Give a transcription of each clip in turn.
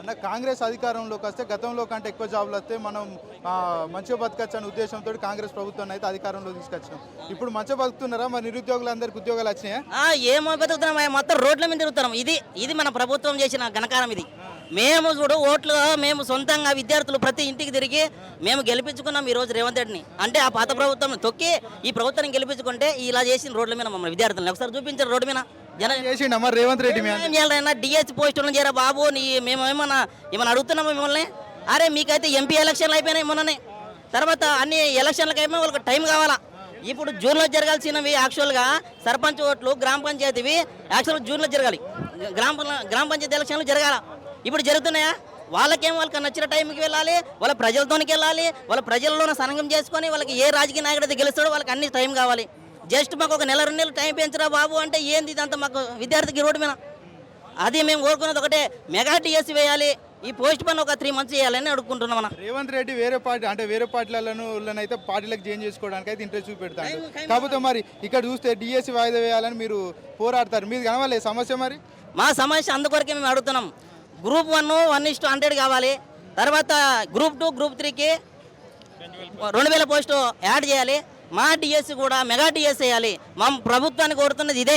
అన్న కాంగ్రెస్ అధికారంలోకి వస్తే గతంలో కంటే ఎక్కువ జాబులు వస్తే మనం మంచిగా బతకచ్చు అనే ఉద్దేశంతో కాంగ్రెస్ ప్రభుత్వాన్ని అయితే అధికారంలో తీసుకొచ్చినాం. ఇప్పుడు మంచిగా బతుకుతున్నారా? మరి నిరుద్యోగులందరికీ ఉద్యోగాలు వచ్చినాయా? ఏమో బతుకుతున్నాం, మొత్తం రోడ్ల మీద తిరుగుతున్నాం. ఇది మన ప్రభుత్వం చేసిన ఘనకారం. ఇది మేము చూడు ఓట్లు మేము సొంతంగా విద్యార్థులు ప్రతి ఇంటికి తిరిగి మేము గెలిపించుకున్నాం ఈరోజు రేవంత్ రెడ్డిని. అంటే ఆ పాత ప్రభుత్వం తొక్కి ఈ ప్రభుత్వాన్ని గెలిపించుకుంటే ఇలా చేసిన రోడ్ల మీద మమ్మల్ని విద్యార్థులను ఒకసారి చూపించారు రోడ్డు మీద. రేవంత్ రెడ్డి డిఎస్ పోస్టులను చేరా బాబు, మేము ఏమన్నా అడుగుతున్నాము మిమ్మల్ని? అరే మీకైతే ఎంపీ ఎలక్షన్లు అయిపోయినాయి మొన్ననే, తర్వాత అన్ని ఎలక్షన్లకు అయిపోయి వాళ్ళకి టైం కావాలా. ఇప్పుడు జూన్లో జరగాల్సినవి యాక్చువల్గా సర్పంచ్ ఓట్లు గ్రామ పంచాయతీవి యాక్చువల్గా జూన్లో జరగాలి, గ్రామ పంచాయతీ ఎలక్షన్లు జరగాల. ఇప్పుడు జరుగుతున్నాయా? వాళ్ళకి నచ్చిన టైంకి వెళ్ళాలి, వాళ్ళ ప్రజలతోనికి వెళ్ళాలి, వాళ్ళ ప్రజల్లోనే సంఘం చేసుకొని వాళ్ళకి ఏ రాజకీయ నాయకుడు అయితే గెలుస్తాడో వాళ్ళకి అన్ని టైం కావాలి. జస్ట్ మాకు ఒక నెల 2 నెలలు టైం పెంచరా బాబు అంటే ఏంది ఇదంతా మాకు విద్యార్థికి రోడ్డు మీద. అది మేము కోరుకున్నది ఒకటే, మెగా టీఎస్సీ వేయాలి, ఈ పోస్ట్ పని ఒక 3 months చేయాలని అడుగుకుంటున్నాం. మన రేవంత్ రెడ్డి వేరే పార్టీలను అయితే పార్టీలకు చేంజ్ చేసుకోవడానికి అయితే ఇంట్రెస్ట్ చూపెడతాడు. కాకపోతే మరి ఇక్కడ చూస్తే డిఎస్సీ వాయిదా వేయాలని మీరు పోరాడతారు. మీరు కనవాలి సమస్య. మరి మా సమస్య అందుకొరకే మేము అడుగుతున్నాం. గ్రూప్ 1:100 కావాలి, తర్వాత గ్రూప్ 2 గ్రూప్ 3కి 2000 పోస్టు యాడ్ చేయాలి. మా డిఎస్సి కూడా మెగా డిఎస్సి వేయాలి. మా ప్రభుత్వాన్ని కోరుతున్నది ఇదే.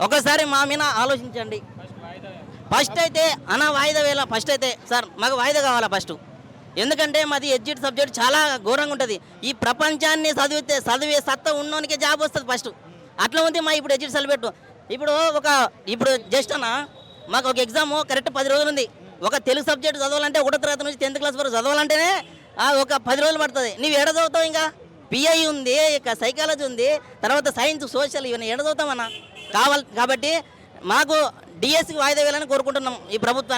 ఒకసారి మా మీద ఆలోచించండి. ఫస్ట్ అయితే వాయిదా వేయాల. ఫస్ట్ అయితే సార్ మాకు వాయిదా కావాలా ఫస్ట్. ఎందుకంటే మాది ఎడ్జిట్ సబ్జెక్ట్ చాలా ఘోరంగా ఉంటుంది. ఈ ప్రపంచాన్ని చదివే సత్తా ఉన్నోనికే జాబ్ వస్తుంది ఫస్ట్. అట్లా ఉంది మా ఇప్పుడు ఎడ్జిట్ సబ్జెక్ట్. ఇప్పుడు జస్ట్ మాకు ఒక ఎగ్జామ్ కరెక్ట్ 10 రోజులు ఉంది. ఒక తెలుగు సబ్జెక్ట్ చదవాలంటే 1వ తరగతి నుంచి 10th క్లాస్ వరకు చదవాలంటేనే ఒక 10 రోజులు పడుతుంది. నువ్వు ఎడ చదువుతావు? ఇంకా పిఐ ఉంది, ఇక సైకాలజీ ఉంది, తర్వాత సైన్స్ సోషల్, ఇవన్నీ ఎడ చదువుతామన్నా. కాబట్టి మాకు డిఎస్సికి వాయిదా వేయాలని కోరుకుంటున్నాం ఈ ప్రభుత్వాన్ని.